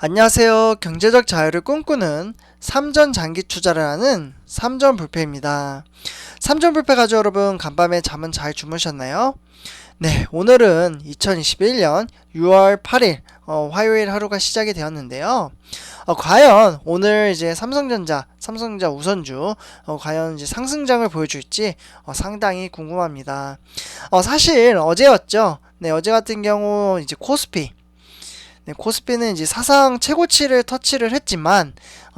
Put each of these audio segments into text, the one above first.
안녕하세요. 경제적 자유를 꿈꾸는 삼전 장기 투자를 하는 삼전불패입니다. 삼전불패 가족 여러분, 간밤에 잠은 잘 주무셨나요? 네, 오늘은 2021년 6월 8일 화요일 하루가 시작이 되었는데요. 과연 오늘 이제 삼성전자 우선주 과연 이제 상승장을 보여줄지 상당히 궁금합니다. 사실 어제였죠. 네, 어제 같은 경우 이제 코스피는 이제 사상 최고치를 터치를 했지만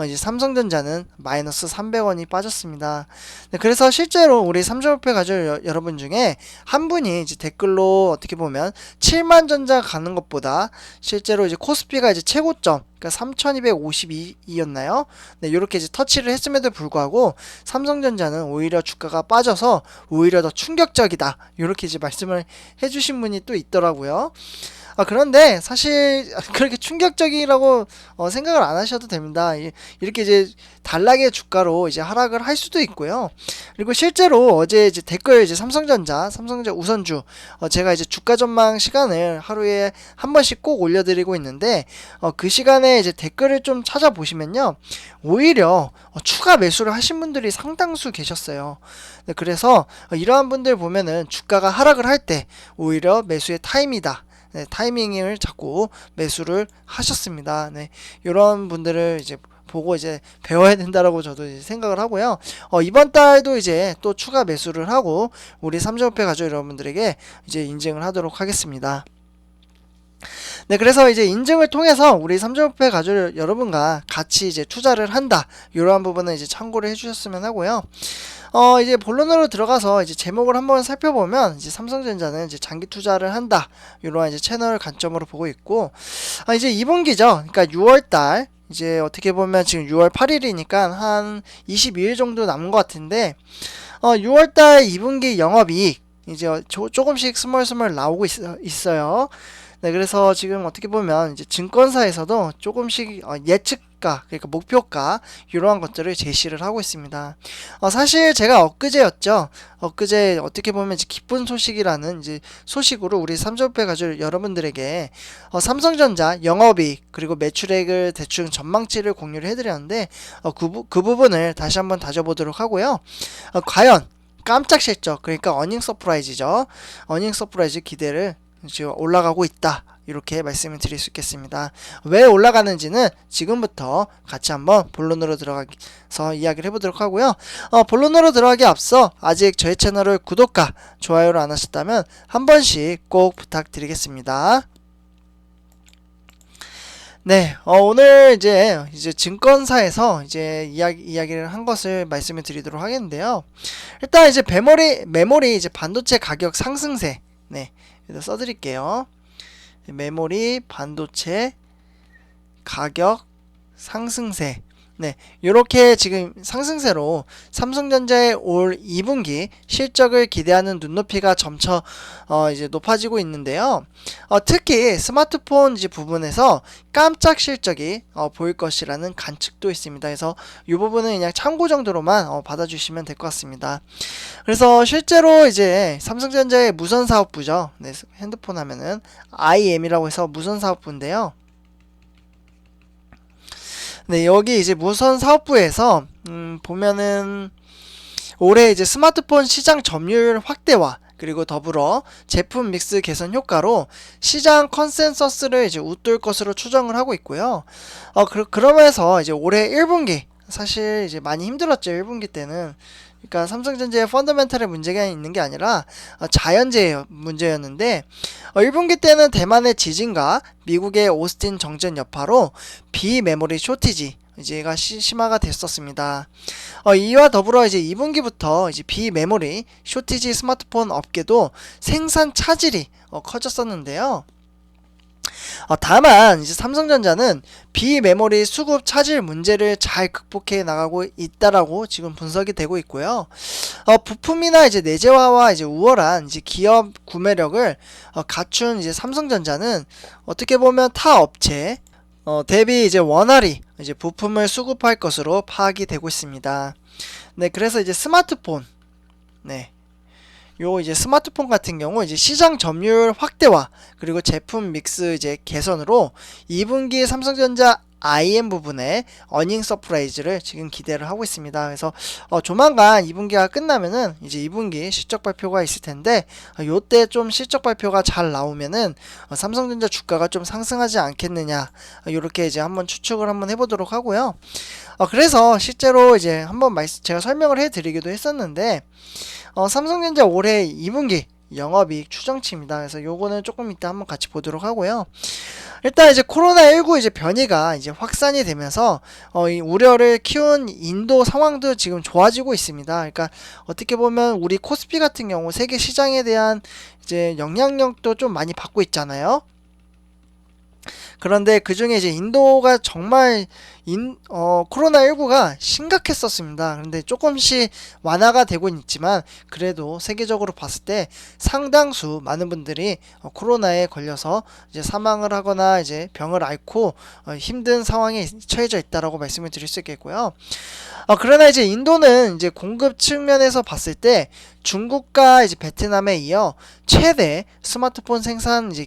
이제 삼성전자는 마이너스 300원이 빠졌습니다. 네, 그래서 실제로 우리 삼성협회 가족 여러분 중에 한 분이 이제 댓글로 어떻게 보면 7만 전자 가는 것보다 실제로 이제 코스피가 이제 최고점 그러니까 3252였나요? 네, 이렇게 이제 터치를 했음에도 불구하고 삼성전자는 오히려 주가가 빠져서 오히려 더 충격적이다. 이렇게 이제 말씀을 해주신 분이 또 있더라고요. 그런데 사실 그렇게 충격적이라고 생각을 안 하셔도 됩니다. 이렇게 이제 단락의 주가로 이제 하락을 할 수도 있고요. 그리고 실제로 어제 이제 댓글 이제 삼성전자 우선주 제가 이제 주가 전망 시간을 하루에 한 번씩 꼭 올려드리고 있는데 그 시간에 이제 댓글을 좀 찾아보시면요. 오히려 추가 매수를 하신 분들이 상당수 계셨어요. 네, 그래서 이러한 분들 보면은 주가가 하락을 할 때 오히려 매수의 타임이다. 네, 타이밍을 잡고 매수를 하셨습니다. 네, 이런 분들을 이제 보고 이제 배워야 된다라고 저도 이제 생각을 하고요. 이번 달도 이제 또 추가 매수를 하고 우리 삼성협회 가족 여러분들에게 이제 인증을 하도록 하겠습니다. 네, 그래서 이제 인증을 통해서 우리 삼성협회 가족 여러분과 같이 이제 투자를 한다. 이러한 부분은 이제 참고를 해주셨으면 하고요. 이제 본론으로 들어가서 이제 제목을 한번 살펴보면 이제 삼성전자는 이제 장기 투자를 한다. 이러한 이제 채널 관점으로 보고 있고, 이제 2분기죠. 그러니까 6월달 이제 어떻게 보면 지금 6월 8일이니까 한 22일 정도 남은 것 같은데, 6월달 2분기 영업이익 이제 조금씩 스멀스멀 나오고 있어요. 네, 그래서 지금 어떻게 보면 이제 증권사에서도 조금씩 예측가, 그러니까 목표가 이러한 것들을 제시를 하고 있습니다. 사실 제가 엊그제 어떻게 보면 이제 기쁜 소식이라는 이제 소식으로 우리 삼성배 가족 여러분들에게 삼성전자 영업이익 그리고 매출액을 대충 전망치를 공유를 해드렸는데 그 부분을 다시 한번 다져보도록 하고요. 과연 깜짝 실적, 그러니까 어닝 서프라이즈죠. 어닝 서프라이즈 기대를 지금 올라가고 있다. 이렇게 말씀을 드릴 수 있겠습니다. 왜 올라가는지는 지금부터 같이 한번 본론으로 들어가서 이야기를 해보도록 하고요. 본론으로 들어가기 앞서 아직 저희 채널을 구독과 좋아요를 안 하셨다면 한 번씩 꼭 부탁드리겠습니다. 네, 오늘 이제 증권사에서 이제 이야기를 한 것을 말씀을 드리도록 하겠는데요. 일단 이제 메모리 이제 반도체 가격 상승세. 네, 써드릴게요. 메모리 반도체 가격 상승세. 네, 이렇게 지금 상승세로 삼성전자의 올 2분기 실적을 기대하는 눈높이가 점차 이제 높아지고 있는데요. 특히 스마트폰 이제 부분에서 깜짝 실적이 보일 것이라는 관측도 있습니다. 그래서 이 부분은 그냥 참고 정도로만 받아주시면 될 것 같습니다. 그래서 실제로 이제 삼성전자의 무선 사업부죠. 네, 핸드폰 하면은 IM이라고 해서 무선 사업부인데요. 네, 여기 이제 무선 사업부에서 보면은 올해 이제 스마트폰 시장 점유율 확대와 그리고 더불어 제품 믹스 개선 효과로 시장 컨센서스를 이제 웃돌 것으로 추정을 하고 있고요. 그러면서 이제 올해 1분기 사실 이제 많이 힘들었죠. 1분기 때는. 그러니까 삼성전자의 펀더멘탈의 문제가 있는 게 아니라 자연재해 문제였는데 1분기 때는 대만의 지진과 미국의 오스틴 정전 여파로 비메모리 쇼티지 이제가 심화가 됐었습니다. 이와 더불어 이제 2분기부터 이제 비메모리 쇼티지 스마트폰 업계도 생산 차질이 커졌었는데요. 다만 이제 삼성전자는 비메모리 수급 차질 문제를 잘 극복해 나가고 있다라고 지금 분석이 되고 있고요. 부품이나 이제 내재화와 이제 우월한 이제 기업 구매력을 갖춘 이제 삼성전자는 어떻게 보면 타 업체 대비 이제 원활히 이제 부품을 수급할 것으로 파악이 되고 있습니다. 네, 그래서 이제 스마트폰, 네, 요 이제 스마트폰 같은 경우 이제 시장 점유율 확대와 그리고 제품 믹스 이제 개선으로 2분기 삼성전자 IM 부분에 어닝 서프라이즈를 지금 기대를 하고 있습니다. 그래서 조만간 2분기가 끝나면은 이제 2분기 실적 발표가 있을 텐데 요때 좀 실적 발표가 잘 나오면은 삼성전자 주가가 좀 상승하지 않겠느냐, 요렇게 이제 한번 추측을 한번 해보도록 하고요. 그래서 실제로 이제 한번 제가 설명을 해드리기도 했었는데 삼성전자 올해 2분기 영업이익 추정치입니다. 그래서 요거는 조금 이따 한번 같이 보도록 하고요. 일단 이제 코로나19 이제 변이가 이제 확산이 되면서 이 우려를 키운 인도 상황도 지금 좋아지고 있습니다. 그러니까 어떻게 보면 우리 코스피 같은 경우 세계 시장에 대한 이제 영향력도 좀 많이 받고 있잖아요. 그런데 그 중에 이제 인도가 정말 코로나19가 심각했었습니다. 그런데 조금씩 완화가 되고 있지만 그래도 세계적으로 봤을 때 상당수 많은 분들이 코로나에 걸려서 이제 사망을 하거나 이제 병을 앓고 힘든 상황에 처해져 있다라고 말씀을 드릴 수 있겠고요. 그러나 이제 인도는 이제 공급 측면에서 봤을 때 중국과 이제 베트남에 이어 최대 스마트폰 생산 이제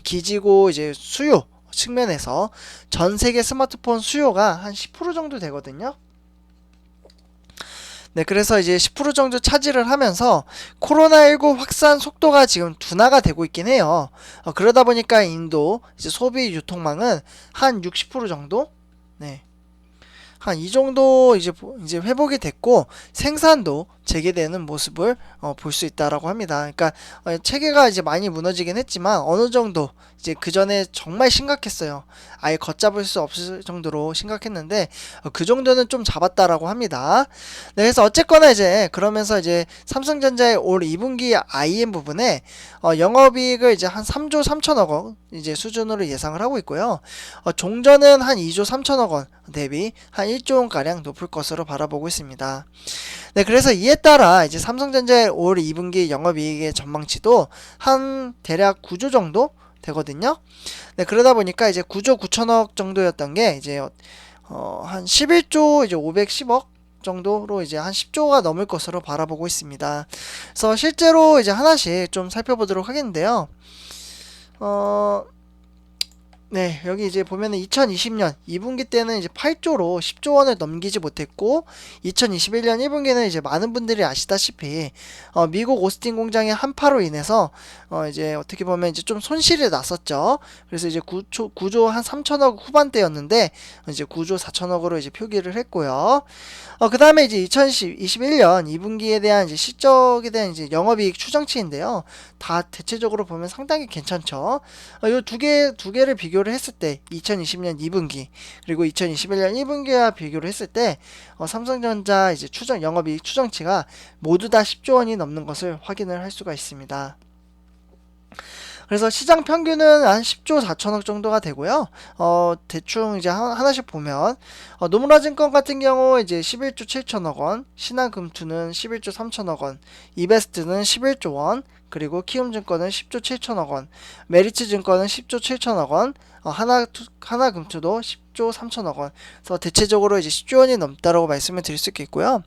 기지고 이제 수요 측면에서 전 세계 스마트폰 수요가 한 10% 정도 되거든요. 네, 그래서 이제 10% 정도 차지를 하면서 코로나19 확산 속도가 지금 둔화가 되고 있긴 해요. 그러다 보니까 인도 이제 소비 유통망은 한 60% 정도? 네. 한 이 정도 이제 회복이 됐고 생산도 재개되는 모습을 볼 수 있다라고 합니다. 그러니까 체계가 이제 많이 무너지긴 했지만 어느 정도 이제 그 전에 정말 심각했어요. 아예 걷잡을 수 없을 정도로 심각했는데 그 정도는 좀 잡았다라고 합니다. 네, 그래서 어쨌거나 이제 그러면서 이제 삼성전자의 올 2분기 IM 부분에 영업이익을 이제 한 3조 3천억 원 이제 수준으로 예상을 하고 있고요. 종전은 한 2조 3천억 원 대비 한 1조 원 가량 높을 것으로 바라보고 있습니다. 네, 그래서 이에 따라 이제 삼성전자의 올 2분기 영업이익의 전망치도 한 대략 9조 정도 되거든요. 네, 그러다 보니까 이제 9조 9천억 정도였던 게 이제 한 11조 이제 510억 정도로 이제 한 10조가 넘을 것으로 바라보고 있습니다. 그래서 실제로 이제 하나씩 좀 살펴보도록 하겠는데요. 네, 여기 이제 보면은 2020년 2분기 때는 이제 8조로 10조 원을 넘기지 못했고 2021년 1분기는 이제 많은 분들이 아시다시피 미국 오스틴 공장의 한파로 인해서 이제 어떻게 보면 이제 좀 손실이 났었죠. 그래서 이제 9조 한 3천억 후반대였는데 이제 9조 4천억으로 이제 표기를 했고요. 그 다음에 이제 2021년 2분기에 대한 이제 실적에 대한 이제 영업이익 추정치인데요. 다 대체적으로 보면 상당히 괜찮죠. 이 두 개를 비교를 했을 때 2020년 2분기 그리고 2021년 1분기와 비교를 했을 때 삼성전자 이제 영업이익 추정치가 모두 다 10조 원이 넘는 것을 확인을 할 수가 있습니다. 그래서 시장 평균은 한 10조 4천억 정도가 되고요. 대충 이제 하나씩 보면 노무라증권 같은 경우 이제 11조 7천억 원, 신한금투는 11조 3천억 원, 이베스트는 11조 원, 그리고 키움증권은 10조 7천억 원, 메리츠증권은 10조 7천억 원, 하나금투도 10조 3천억 원. 그래서 대체적으로 이제 10조 원이 넘다라고 말씀을 드릴 수 있겠고요.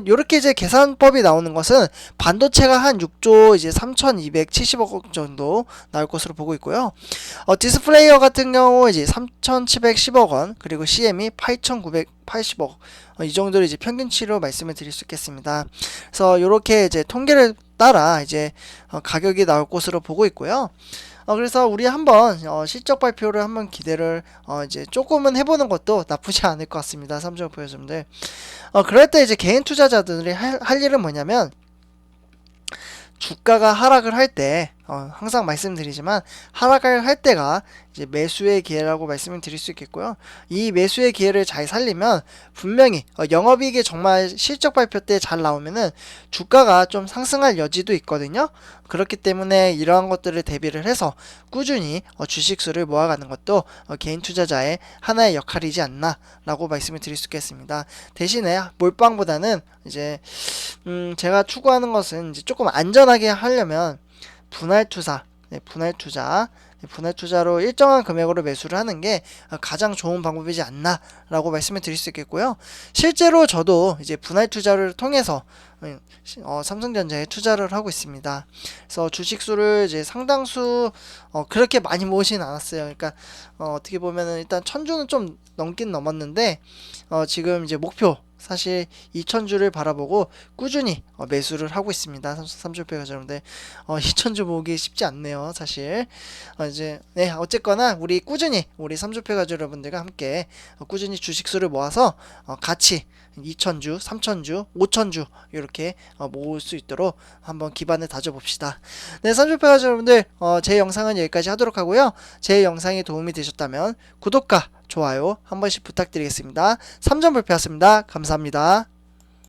요렇게 이제 계산법이 나오는 것은 반도체가 한 6조 이제 3,270억 정도 나올 것으로 보고 있고요. 디스플레이어 같은 경우 이제 3,710억 원, 그리고 CM이 8,980억. 이 정도로 이제 평균치로 말씀을 드릴 수 있겠습니다. 그래서 요렇게 이제 통계를 따라 이제 가격이 나올 것으로 보고 있고요. 그래서 우리 한번 실적 발표를 한번 기대를 이제 조금은 해보는 것도 나쁘지 않을 것 같습니다. 삼성전자 여러분들. 그럴 때 이제 개인 투자자들이 할 일은 뭐냐면 주가가 하락을 할 때 항상 말씀드리지만 하락을 할 때가 이제 매수의 기회라고 말씀을 드릴 수 있겠고요. 이 매수의 기회를 잘 살리면 분명히 영업이익이 정말 실적 발표 때 잘 나오면은 주가가 좀 상승할 여지도 있거든요. 그렇기 때문에 이러한 것들을 대비를 해서 꾸준히 주식수를 모아가는 것도 개인 투자자의 하나의 역할이지 않나 라고 말씀을 드릴 수 있겠습니다. 대신에 몰빵보다는 이제 제가 추구하는 것은 이제 조금 안전하게 하려면 분할 투자, 네, 분할 투자, 분할 투자로 일정한 금액으로 매수를 하는 게 가장 좋은 방법이지 않나라고 말씀을 드릴 수 있겠고요. 실제로 저도 이제 분할 투자를 통해서 삼성전자에 투자를 하고 있습니다. 그래서 주식수를 이제 상당수 그렇게 많이 모으진 않았어요. 그러니까 어떻게 보면은 일단 1000주는 좀 넘긴 넘었는데 지금 이제 목표 사실 2000주를 바라보고 꾸준히 매수를 하고 있습니다. 삼성전자 여러분들 2000주 모으기 쉽지 않네요. 사실 이제 네 어쨌거나 우리 꾸준히 우리 삼주패 가족 여러분들과 함께 꾸준히 주식수를 모아서 같이 2000주, 3000주, 5000주 이렇게 모을 수 있도록 한번 기반을 다져봅시다. 네, 삼주패 가족 여러분들 제 영상은 여기까지 하도록 하고요. 제 영상이 도움이 되셨다면 구독과 좋아요 한 번씩 부탁드리겠습니다. 3점 불패였습니다. 감사합니다.